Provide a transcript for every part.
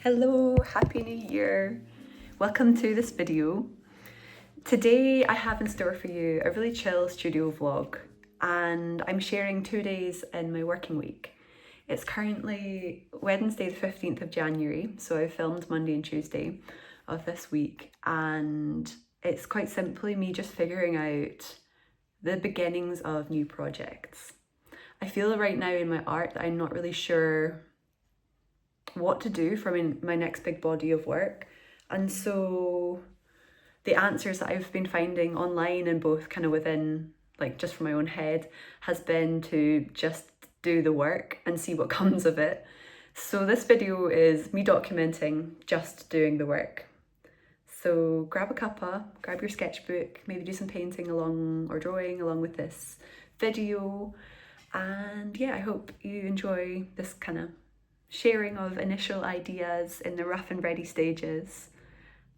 Hello, Happy New Year! Welcome to this video. Today I have in store for you a really chill studio vlog, and I'm sharing 2 days in my working week. It's currently Wednesday the 15th of January, so I filmed Monday and Tuesday of this week, and it's quite simply me just figuring out the beginnings of new projects. I feel right now in my art that I'm not really sure what to do for my next big body of work, and so the answers that I've been finding online and both kind of within, like just from my own head, has been to just do the work and see what comes of it. So this video is me documenting just doing the work. So grab a cuppa, grab your sketchbook, maybe do some painting along or drawing along with this video, and yeah, I hope you enjoy this kind of sharing of initial ideas in the rough and ready stages.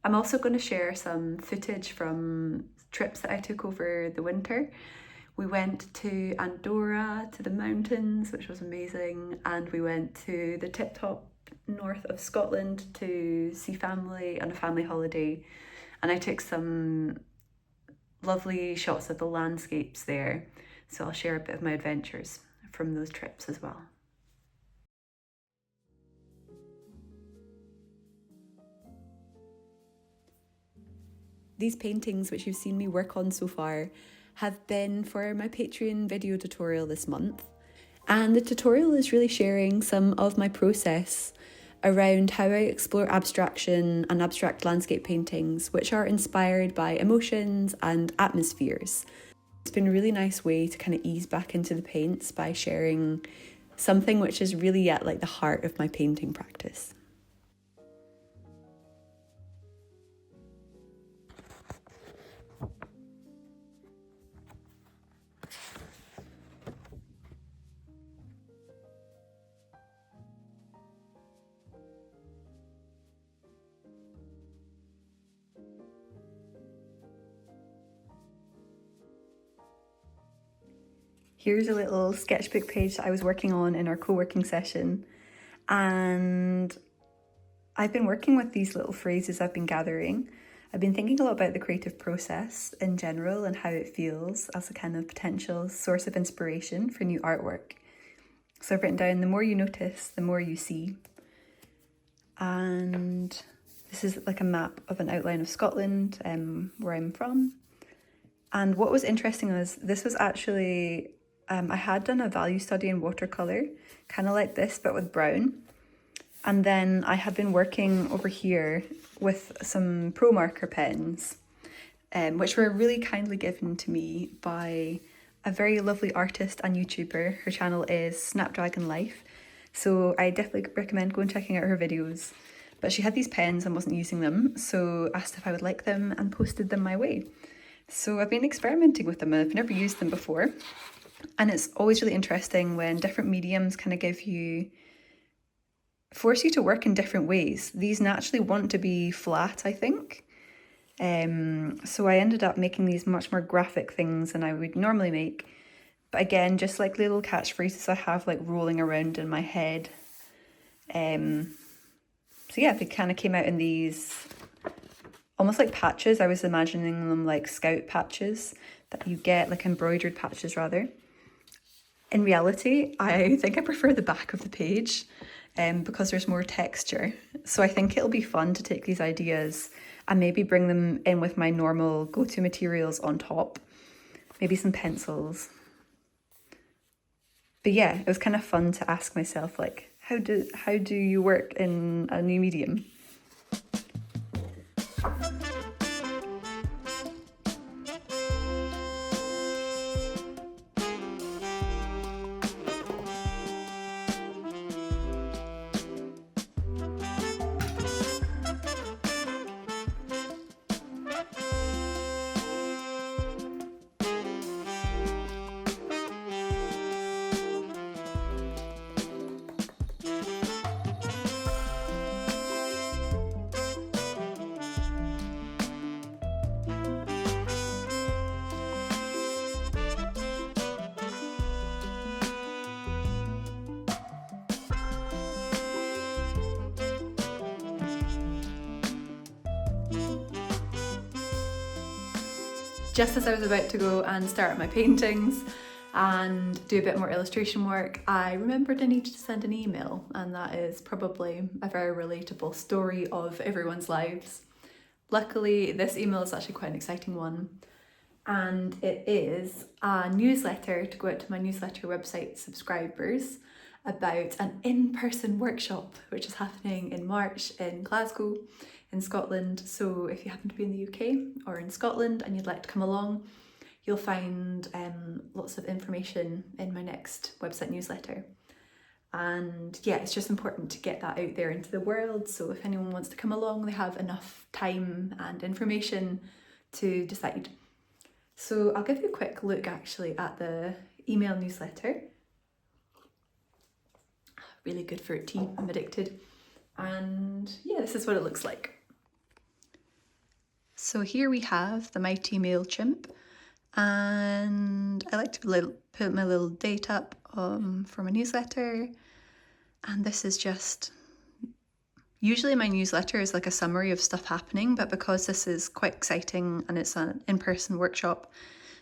I'm also going to share some footage from trips that I took over the winter. We went to Andorra, to the mountains, which was amazing, and we went to the tip-top north of Scotland to see family on a family holiday, and I took some lovely shots of the landscapes there, so I'll share a bit of my adventures from those trips as well. These paintings which you've seen me work on so far have been for my Patreon video tutorial this month. And the tutorial is really sharing some of my process around how I explore abstraction and abstract landscape paintings, which are inspired by emotions and atmospheres. It's been a really nice way to kind of ease back into the paints by sharing something which is really at like the heart of my painting practice. Here's a little sketchbook page that I was working on in our co-working session, and I've been working with these little phrases I've been gathering. I've been thinking a lot about the creative process in general and how it feels as a kind of potential source of inspiration for new artwork. So I've written down, the more you notice, the more you see. And this is like a map of an outline of Scotland, where I'm from. And what was interesting was this was actually, I had done a value study in watercolour, kind of like this, but with brown. And then I had been working over here with some Pro Marker pens, which were really kindly given to me by a very lovely artist and YouTuber. Her channel is Snapdragon Life, so I definitely recommend going checking out her videos. But she had these pens and wasn't using them, so asked if I would like them and posted them my way. So I've been experimenting with them. I've never used them before, and it's always really interesting when different mediums kind of force you to work in different ways. These naturally want to be flat, I think. So I ended up making these much more graphic things than I would normally make. But again, just like little catchphrases I have like rolling around in my head. So yeah, they kind of came out in these almost like patches. I was imagining them like scout patches that you get, like embroidered patches rather. In reality, I think I prefer the back of the page because there's more texture. So I think it'll be fun to take these ideas and maybe bring them in with my normal go-to materials on top. Maybe some pencils. But yeah, it was kind of fun to ask myself, like, how do you work in a new medium? Just as I was about to go and start my paintings and do a bit more illustration work, I remembered I needed to send an email, and that is probably a very relatable story of everyone's lives. Luckily, this email is actually quite an exciting one, and it is a newsletter to go out to my newsletter website subscribers about an in-person workshop which is happening in March in Glasgow in Scotland. So if you happen to be in the UK or in Scotland and you'd like to come along, you'll find lots of information in my next website newsletter. And yeah, it's just important to get that out there into the world, so if anyone wants to come along, they have enough time and information to decide. So I'll give you a quick look actually at the email newsletter. Really good fruit tea, I'm addicted. And yeah, this is what it looks like. So here we have the mighty MailChimp, and I like to put my little date up for my newsletter. And this is just, usually my newsletter is like a summary of stuff happening, but because this is quite exciting and it's an in-person workshop,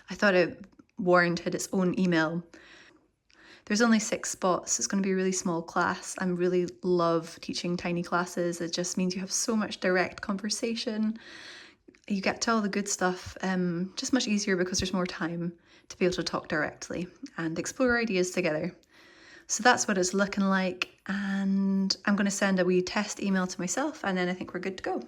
I thought it warranted its own email. There's only 6 spots. It's going to be a really small class. I really love teaching tiny classes. It just means you have so much direct conversation. You get to all the good stuff just much easier because there's more time to be able to talk directly and explore ideas together. So that's what it's looking like, and I'm going to send a wee test email to myself, and then I think we're good to go.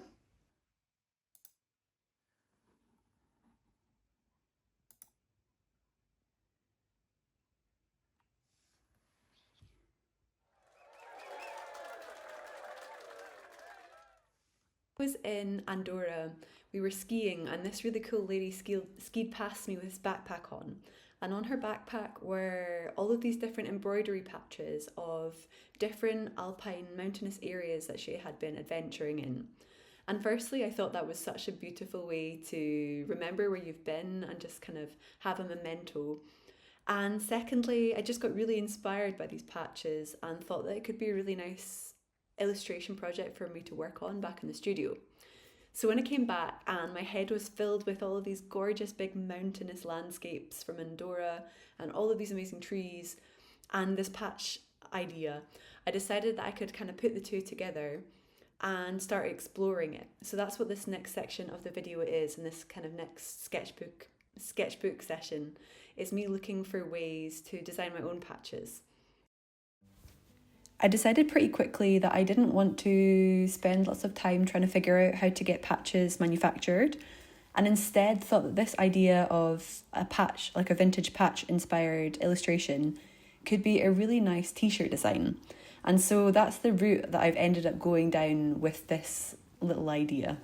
I was in Andorra, we were skiing, and this really cool lady skied past me with this backpack on. And on her backpack were all of these different embroidery patches of different alpine mountainous areas that she had been adventuring in. And firstly, I thought that was such a beautiful way to remember where you've been and just kind of have a memento. And secondly, I just got really inspired by these patches and thought that it could be a really nice illustration project for me to work on back in the studio. So when I came back and my head was filled with all of these gorgeous big mountainous landscapes from Andorra and all of these amazing trees and this patch idea, I decided that I could kind of put the two together and start exploring it. So that's what this next section of the video is, and this kind of next sketchbook session is me looking for ways to design my own patches. I decided pretty quickly that I didn't want to spend lots of time trying to figure out how to get patches manufactured, and instead thought that this idea of a patch, like a vintage patch inspired illustration, could be a really nice t-shirt design. And so that's the route that I've ended up going down with this little idea.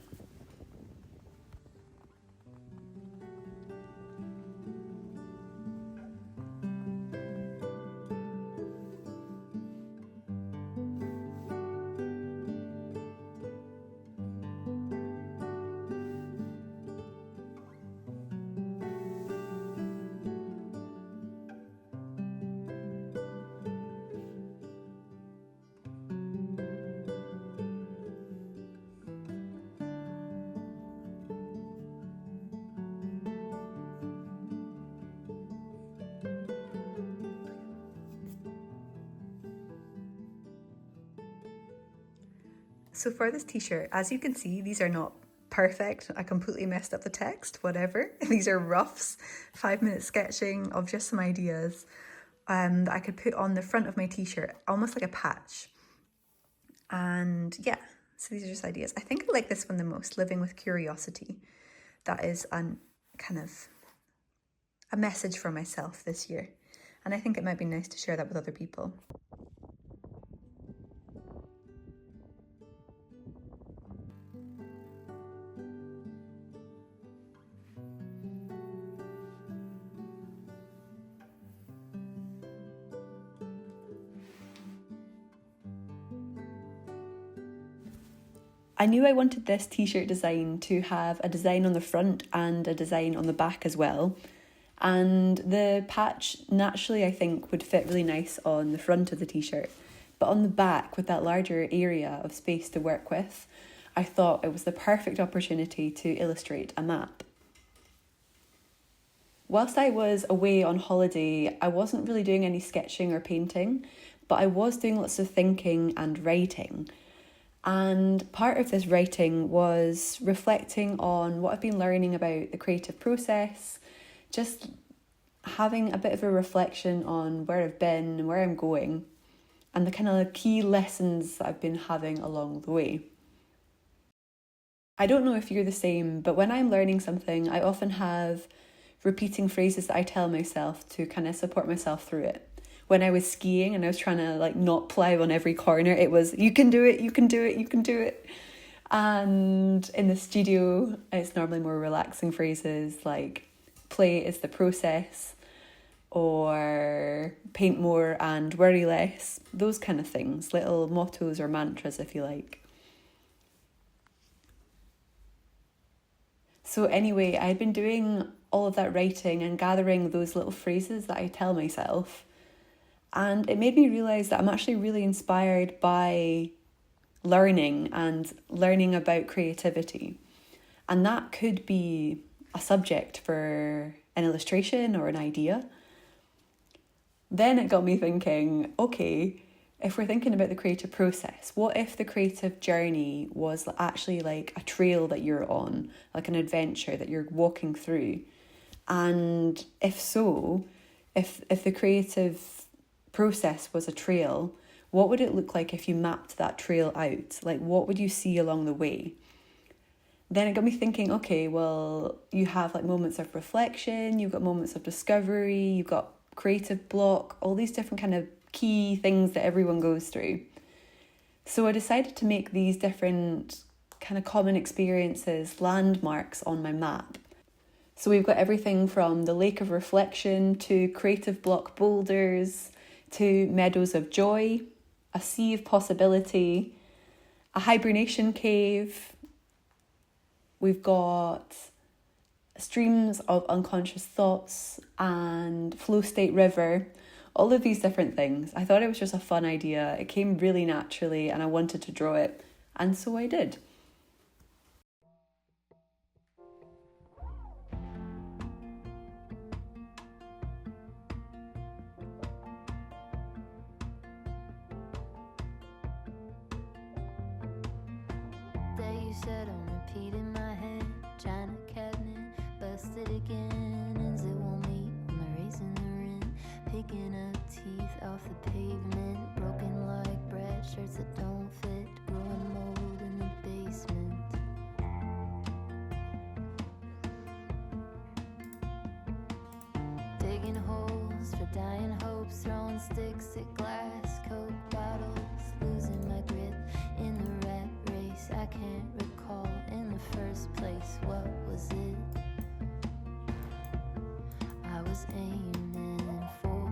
So for this t-shirt, as you can see, these are not perfect. I completely messed up the text, whatever. These are roughs, 5-minute sketching of just some ideas that I could put on the front of my t-shirt, almost like a patch. And yeah, so these are just ideas. I think I like this one the most, Living with Curiosity. That is kind of a message for myself this year. And I think it might be nice to share that with other people. I knew I wanted this t-shirt design to have a design on the front and a design on the back as well. And the patch naturally, I think, would fit really nice on the front of the t-shirt. But on the back, with that larger area of space to work with, I thought it was the perfect opportunity to illustrate a map. Whilst I was away on holiday, I wasn't really doing any sketching or painting, but I was doing lots of thinking and writing. And part of this writing was reflecting on what I've been learning about the creative process, just having a bit of a reflection on where I've been and where I'm going, and the kind of key lessons that I've been having along the way. I don't know if you're the same, but when I'm learning something, I often have repeating phrases that I tell myself to kind of support myself through it. When I was skiing and I was trying to like not plow on every corner, it was, you can do it, you can do it, you can do it. And in the studio, it's normally more relaxing phrases like play is the process, or paint more and worry less, those kind of things, little mottos or mantras if you like. So anyway, I'd been doing all of that writing and gathering those little phrases that I tell myself, and it made me realise that I'm actually really inspired by learning about creativity. And that could be a subject for an illustration or an idea. Then it got me thinking, okay, if we're thinking about the creative process, what if the creative journey was actually like a trail that you're on, like an adventure that you're walking through? And if so, if the creative process was a trail, what would it look like if you mapped that trail out? Like, what would you see along the way? Then it got me thinking, okay, well, you have like moments of reflection, you've got moments of discovery, you've got creative block, all these different kind of key things that everyone goes through. So I decided to make these different kind of common experiences landmarks on my map. So we've got everything from the lake of reflection to creative block boulders to meadows of joy, a sea of possibility, a hibernation cave. We've got streams of unconscious thoughts and flow state river, all of these different things. I thought it was just a fun idea. It came really naturally and I wanted to draw it, and so I did. You said on repeat in my head, China cabinet, busted again. Ends it won't meet, I'm erasing the rent, picking up teeth off the pavement, broken like bread, shirts that don't fit, growing mold in the basement. Digging holes for dying hopes, throwing sticks at glass, Coke bottles, losing my grip in the rat race. I can't recall in the first place, what was it I was aiming for?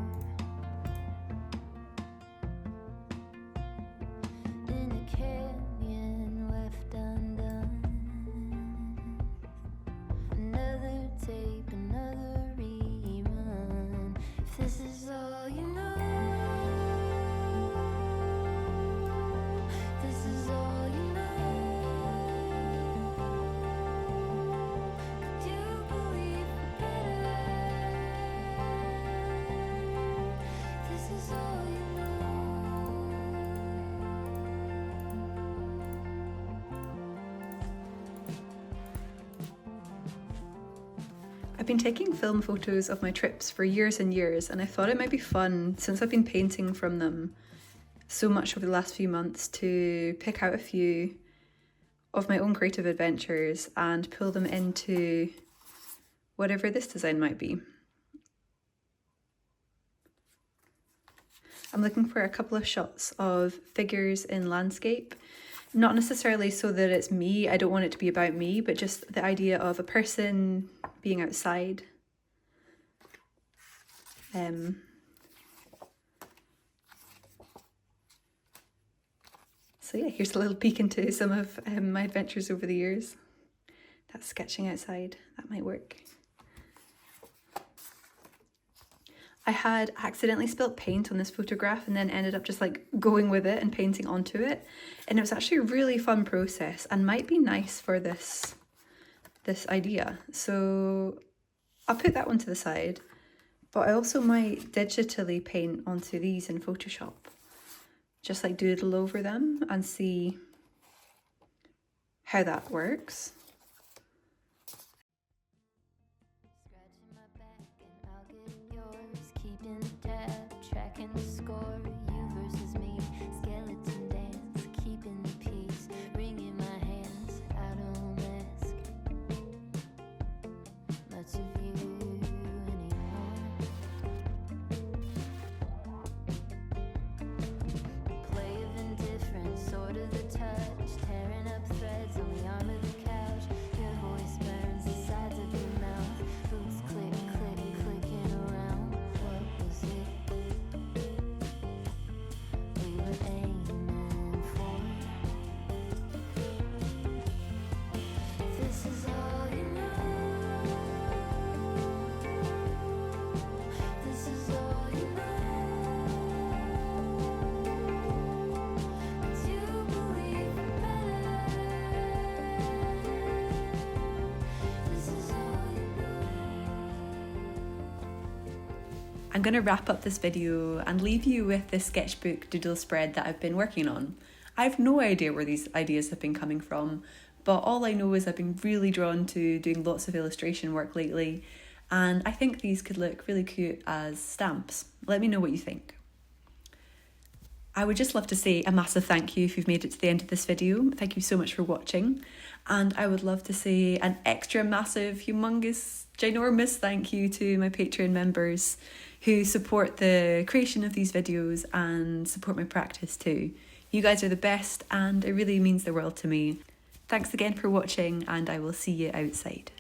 In a canyon left undone, another tape, another rerun. If this is all you know, this is all you know. Could you believe better? This is all you know. I've been taking film photos of my trips for years and years, and I thought it might be fun, since I've been painting from them so much over the last few months, to pick out a few of my own creative adventures and pull them into whatever this design might be. I'm looking for a couple of shots of figures in landscape, not necessarily so that it's me, I don't want it to be about me, but just the idea of a person being outside. So yeah, here's a little peek into some of my adventures over the years. That's sketching outside, that might work. I had accidentally spilt paint on this photograph and then ended up just like going with it and painting onto it. And it was actually a really fun process and might be nice for this idea. So I'll put that one to the side, but I also might digitally paint onto these in Photoshop. Just like doodle over them and see how that works. Scratching my back and I'll get yours. Keeping tab, tracking the score. You versus me, skeleton dance. Keeping the peace, wringing my hands. I don't ask much of you anymore. Play of indifference, sort of the touch. Tearing up threads on the arm of the couch. Your voice burns the sides of your mouth. Boots click, click, clicking around. What was it we were aiming for? This is all you know. This is all you know. But you believe better. This is all you know. I'm going to wrap up this video and leave you with the sketchbook doodle spread that I've been working on. I have no idea where these ideas have been coming from, but all I know is I've been really drawn to doing lots of illustration work lately, and I think these could look really cute as stamps. Let me know what you think. I would just love to say a massive thank you if you've made it to the end of this video. Thank you so much for watching. And I would love to say an extra massive, humongous, ginormous thank you to my Patreon members who support the creation of these videos and support my practice too. You guys are the best and it really means the world to me. Thanks again for watching and I will see you outside.